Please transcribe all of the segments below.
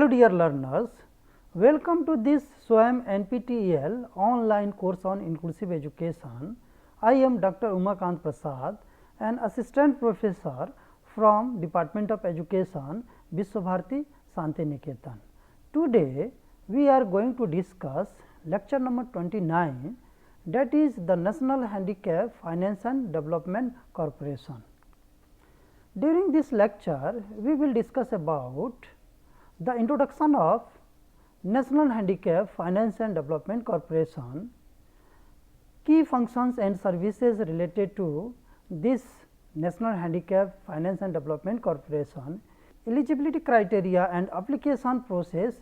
Hello dear learners, welcome to this SWAYAM NPTEL online course on inclusive education. I am Dr. Umakant Prasad, an assistant professor from Department of Education, Vishwabharati Shantiniketan. Today, we are going to discuss lecture number 29, that is the National Handicapped Finance and Development Corporation. During this lecture, we will discuss about the introduction of National Handicapped Finance and Development Corporation, key functions and services related to this National Handicapped Finance and Development Corporation, eligibility criteria and application process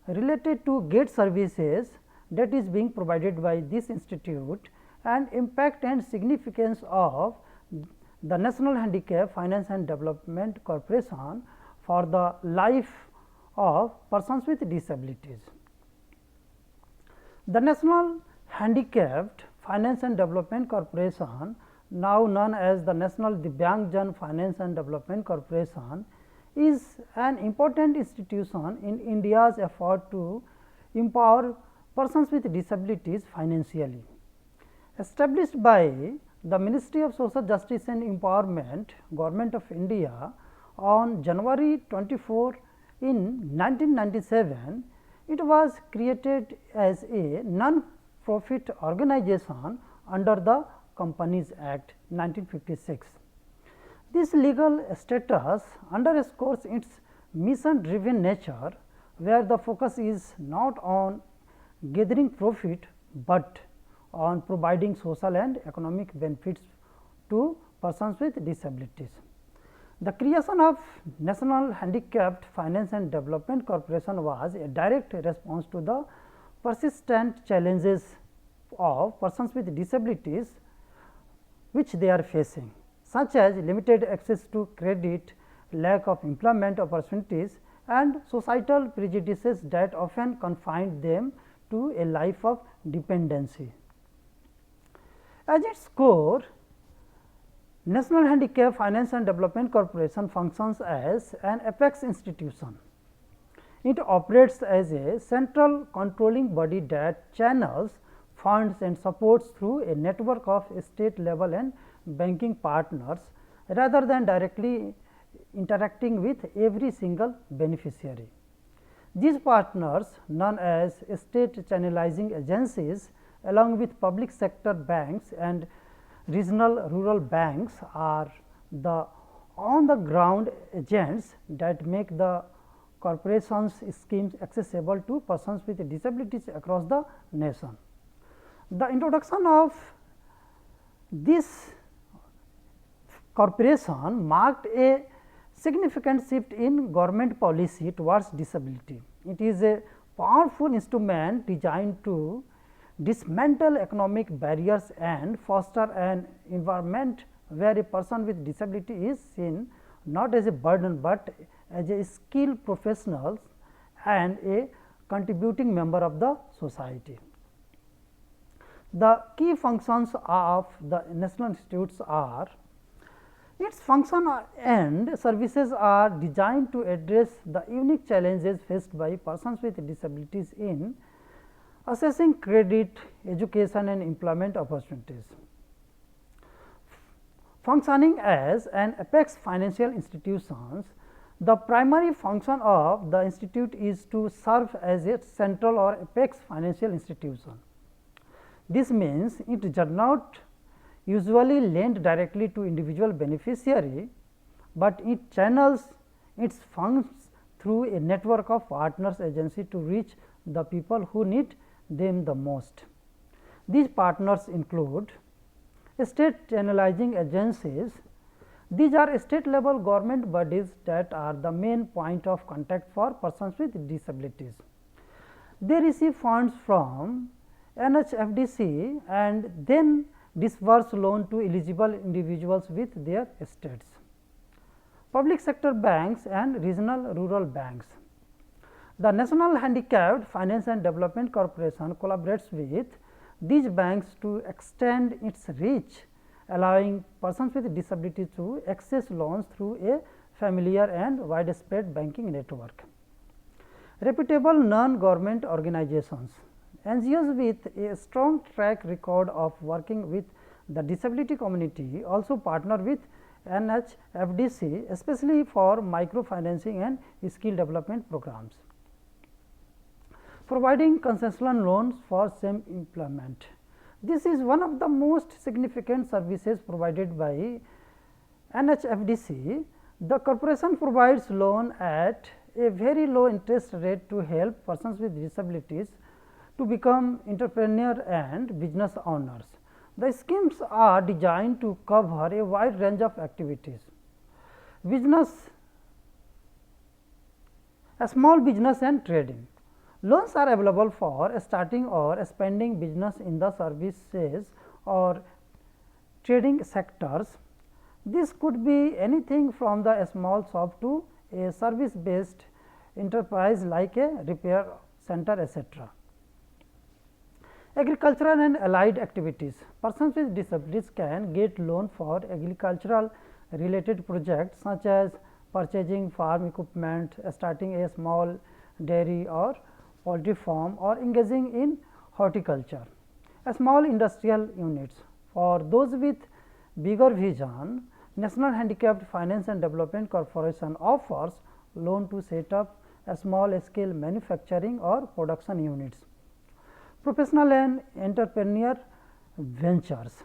related to GATE services that is being provided by this institute, and impact and significance of the National Handicapped Finance and Development Corporation for the life of persons with disabilities. The National Handicapped Finance and Development Corporation, now known as the National Divyangjan Finance and Development Corporation, is an important institution in India's effort to empower persons with disabilities financially. Established by the Ministry of Social Justice and Empowerment, Government of India on January 24 in 1997, it was created as a non-profit organization under the Companies Act 1956. This legal status underscores its mission-driven nature, where the focus is not on gathering profit, but on providing social and economic benefits to persons with disabilities. The creation of National Handicapped Finance and Development Corporation was a direct response to the persistent challenges of persons with disabilities which they are facing, such as limited access to credit, lack of employment opportunities, and societal prejudices that often confine them to a life of dependency. At its core, National Handicapped Finance and Development Corporation functions as an apex institution. It operates as a central controlling body that channels funds and supports through a network of state level and banking partners, rather than directly interacting with every single beneficiary. These partners, known as state channelizing agencies, along with public sector banks and regional rural banks, are the on the ground agents that make the corporation's schemes accessible to persons with disabilities across the nation. The introduction of this corporation marked a significant shift in government policy towards disability. It is a powerful instrument designed to dismantle economic barriers and foster an environment where a person with disability is seen not as a burden, but as a skilled professional and a contributing member of the society. The key functions of the national institutes are: its function and services are designed to address the unique challenges faced by persons with disabilities in assessing credit, education and employment opportunities. Functioning as an apex financial institutions, the primary function of the institute is to serve as a central or apex financial institution. This means it does not usually lend directly to individual beneficiary, but it channels its funds through a network of partners agency to reach the people who need them the most. These partners include state channelizing agencies. These are state level government bodies that are the main point of contact for persons with disabilities. They receive funds from NHFDC and then disburse loan to eligible individuals with their estates. Public sector banks and regional rural banks. The National Handicapped Finance and Development Corporation collaborates with these banks to extend its reach, allowing persons with disability to access loans through a familiar and widespread banking network. Reputable non-government organizations. NGOs with a strong track record of working with the disability community also partner with NHFDC, especially for microfinancing and skill development programs. Providing concessional loans for same employment. This is one of the most significant services provided by NHFDC. The corporation provides loan at a very low interest rate to help persons with disabilities to become entrepreneur and business owners. The schemes are designed to cover a wide range of activities. Small business and trading. Loans are available for starting or expanding business in the services or trading sectors. This could be anything from the small shop to a service based enterprise like a repair center, etc. Agricultural and allied activities. Persons with disabilities can get loan for agricultural related projects such as purchasing farm equipment, starting a small dairy or poultry farm, or engaging in horticulture. Small industrial units. For those with bigger vision, National Handicapped Finance and Development Corporation offers loan to set up a small scale manufacturing or production units. Professional and entrepreneur ventures.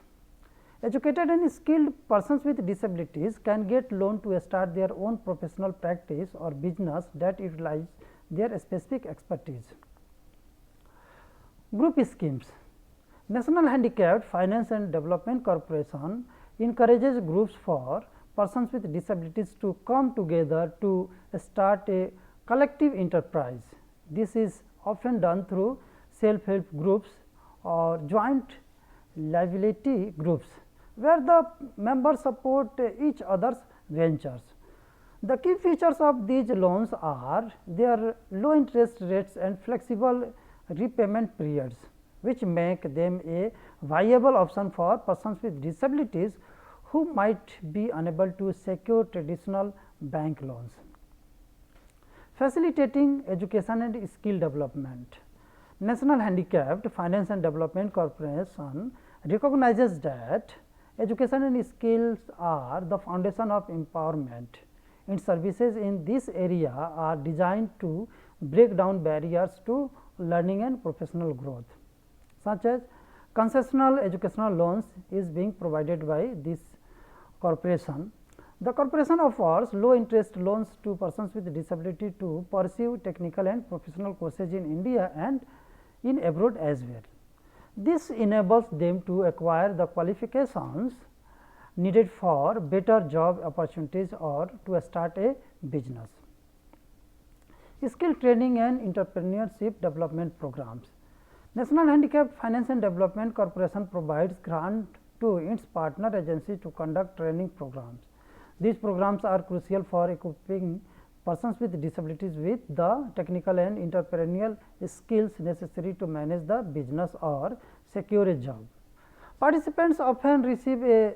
Educated and skilled persons with disabilities can get loan to start their own professional practice or business that utilize their specific expertise. Group schemes. National Handicapped Finance and Development Corporation encourages groups for persons with disabilities to come together to start a collective enterprise. This is often done through self-help groups or joint liability groups, where the members support each other's ventures. The key features of these loans are their low interest rates and flexible repayment periods, which make them a viable option for persons with disabilities who might be unable to secure traditional bank loans. Facilitating education and skill development. National Handicapped Finance and Development Corporation recognizes that education and skills are the foundation of empowerment. Its services in this area are designed to break down barriers to learning and professional growth, such as concessional educational loans is being provided by this corporation. The corporation offers low interest loans to persons with disability to pursue technical and professional courses in India and in abroad as well. This enables them to acquire the qualifications needed for better job opportunities or to start a business. Skill training and entrepreneurship development programs. National Handicapped Finance and Development Corporation provides grant to its partner agencies to conduct training programs. These programs are crucial for equipping persons with disabilities with the technical and entrepreneurial skills necessary to manage the business or secure a job. Participants often receive a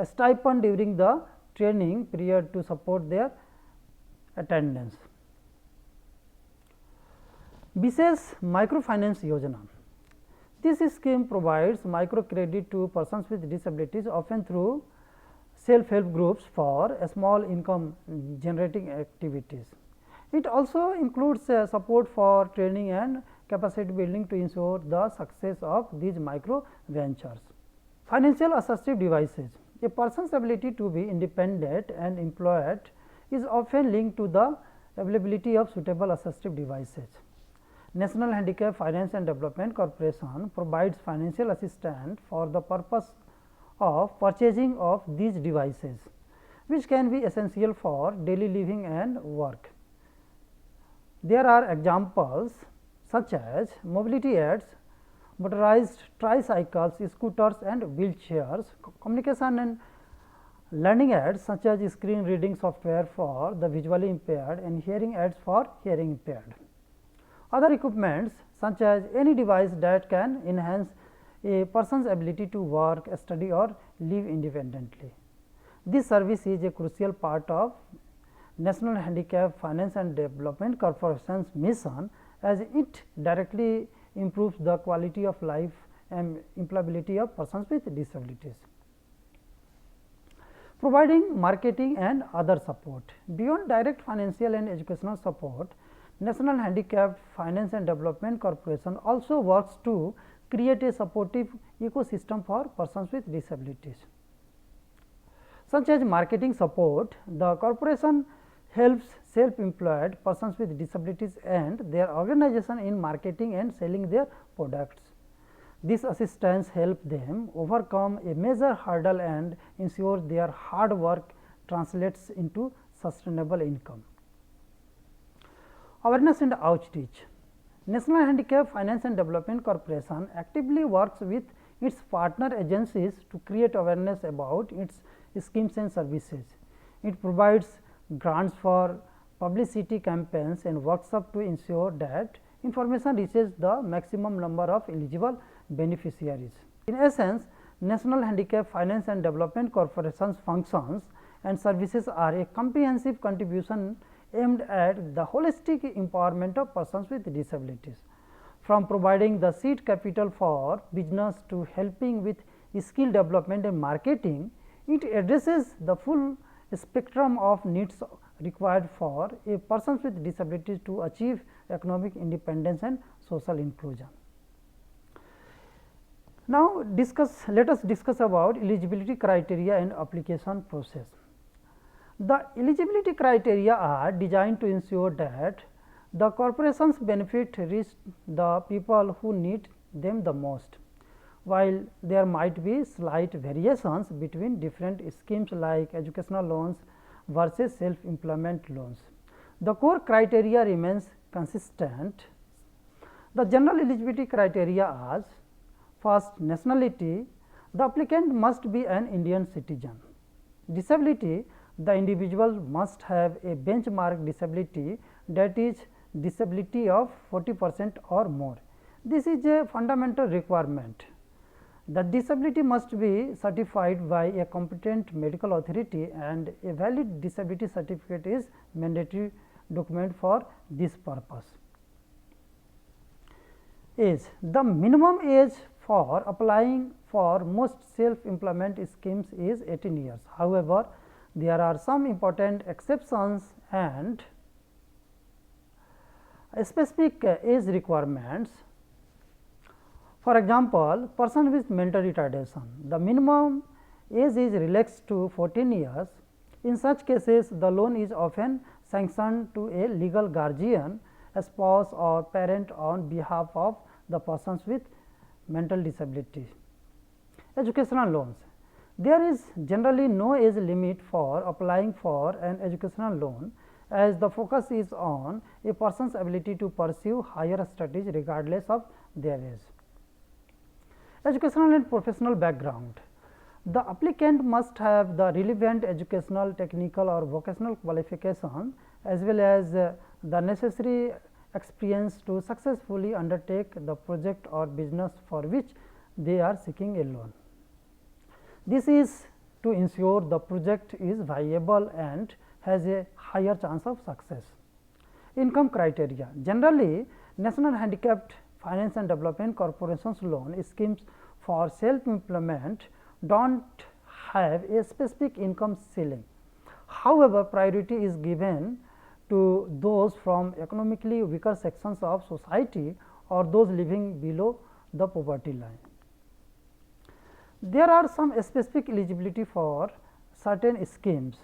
stipend during the training period to support their attendance. Vishesh Microfinance Yojana. This scheme provides microcredit to persons with disabilities, often through self-help groups for small income generating activities. It also includes support for training and capacity building to ensure the success of these micro ventures. Financial assistive devices. A person's ability to be independent and employed is often linked to the availability of suitable assistive devices. National Handicapped Finance and Development Corporation provides financial assistance for the purpose of purchasing of these devices, which can be essential for daily living and work. There are examples such as mobility aids, motorized tricycles, scooters and wheelchairs, communication and learning aids such as screen reading software for the visually impaired and hearing aids for hearing impaired. Other equipments such as any device that can enhance a person's ability to work, study or live independently. This service is a crucial part of National Handicapped Finance and Development Corporation's mission, as it directly improves the quality of life and employability of persons with disabilities. Providing marketing and other support. Beyond direct financial and educational support, National Handicapped Finance and Development Corporation also works to create a supportive ecosystem for persons with disabilities. Such as marketing support, the corporation helps self-employed persons with disabilities and their organization in marketing and selling their products. This assistance helps them overcome a major hurdle and ensure their hard work translates into sustainable income. Awareness and outreach. National Handicapped Finance and Development Corporation actively works with its partner agencies to create awareness about its schemes and services. It provides grants for publicity campaigns and workshops to ensure that information reaches the maximum number of eligible beneficiaries. In essence, National Handicapped Finance and Development Corporation's functions and services are a comprehensive contribution aimed at the holistic empowerment of persons with disabilities. From providing the seed capital for business to helping with skill development and marketing, it addresses the full spectrum of needs required for a person with disabilities to achieve economic independence and social inclusion. Now, let us discuss about eligibility criteria and application process. The eligibility criteria are designed to ensure that the corporation's benefit reach the people who need them the most. While there might be slight variations between different schemes like educational loans versus self-employment loans, the core criteria remains consistent. The general eligibility criteria are: first, nationality, the applicant must be an Indian citizen. Disability, the individual must have a benchmark disability, that is disability of 40% or more. This is a fundamental requirement. The disability must be certified by a competent medical authority, and a valid disability certificate is mandatory document for this purpose. Age, the minimum age for applying for most self-employment schemes is 18 years. However, there are some important exceptions and specific age requirements. For example, person with mental retardation, the minimum age is relaxed to 14 years. In such cases, the loan is often sanctioned to a legal guardian, a spouse or parent on behalf of the persons with mental disability. Educational loans, there is generally no age limit for applying for an educational loan, as the focus is on a person's ability to pursue higher studies regardless of their age. Educational and professional background, the applicant must have the relevant educational, technical or vocational qualification as well as the necessary experience to successfully undertake the project or business for which they are seeking a loan. This is to ensure the project is viable and has a higher chance of success. Income criteria, generally National Handicapped Finance and Development Corporation's loan schemes for self-employment do not have a specific income ceiling. However, priority is given to those from economically weaker sections of society or those living below the poverty line. There are some specific eligibility for certain schemes.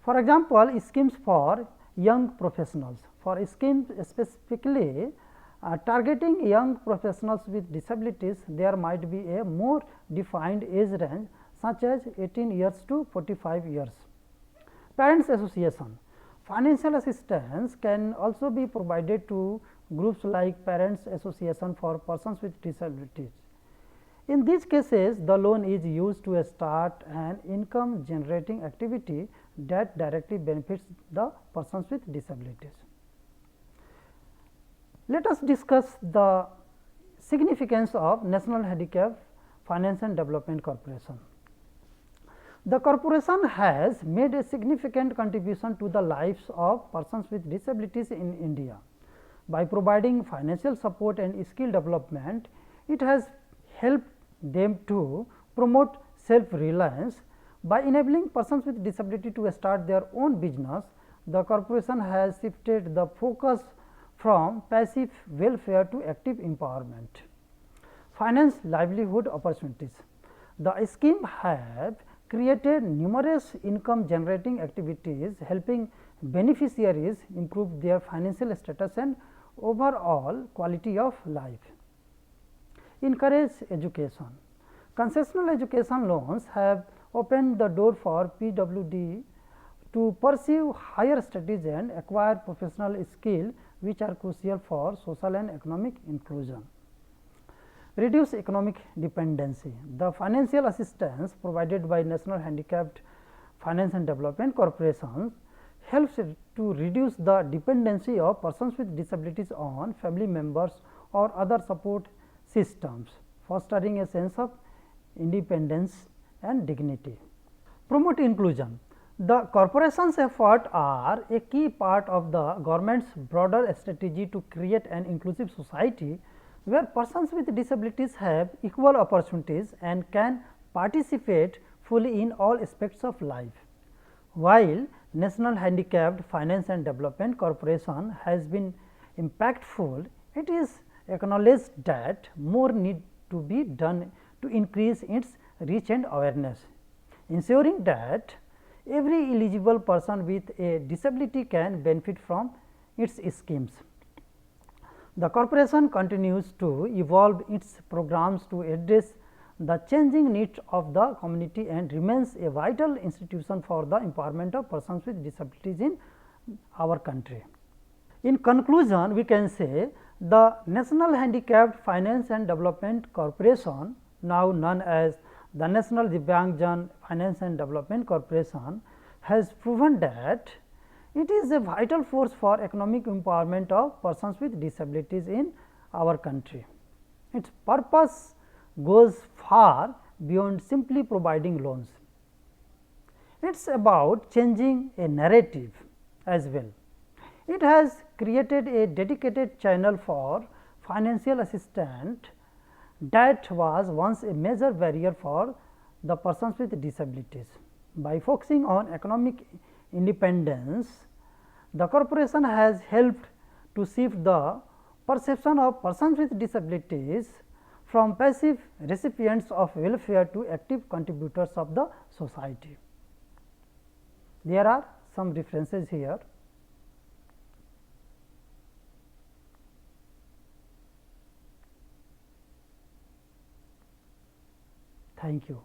For example, schemes for young professionals. For schemes specifically targeting young professionals with disabilities, there might be a more defined age range such as 18 years to 45 years. Parents Association, financial assistance can also be provided to groups like Parents Association for persons with disabilities. In these cases, the loan is used to start an income generating activity that directly benefits the persons with disabilities. Let us discuss the significance of National Handicapped Finance and Development Corporation. The corporation has made a significant contribution to the lives of persons with disabilities in India. By providing financial support and skill development, it has helped them to promote self-reliance. By enabling persons with disability to start their own business, the corporation has shifted the focus from passive welfare to active empowerment. Finance livelihood opportunities. The scheme have created numerous income generating activities, helping beneficiaries improve their financial status and overall quality of life. Encourage education. Concessional education loans have opened the door for PWD to pursue higher studies and acquire professional skills which are crucial for social and economic inclusion. Reduce economic dependency. The financial assistance provided by National Handicapped Finance and Development Corporation helps to reduce the dependency of persons with disabilities on family members or other support systems, fostering a sense of independence and dignity. Promote inclusion. The corporation's efforts are a key part of the government's broader strategy to create an inclusive society where persons with disabilities have equal opportunities and can participate fully in all aspects of life. While National Handicapped Finance and Development Corporation has been impactful, it is acknowledged that more need to be done to increase its reach and awareness, ensuring that every eligible person with a disability can benefit from its schemes. The corporation continues to evolve its programs to address the changing needs of the community and remains a vital institution for the empowerment of persons with disabilities in our country. In conclusion, we can say the National Handicapped Finance and Development Corporation, now known as the National Divyangjan Finance and Development Corporation, has proven that it is a vital force for economic empowerment of persons with disabilities in our country. Its purpose goes far beyond simply providing loans. It is about changing a narrative as well. It has created a dedicated channel for financial assistance that was once a major barrier for the persons with disabilities. By focusing on economic independence, the corporation has helped to shift the perception of persons with disabilities from passive recipients of welfare to active contributors of the society. There are some references here. Thank you.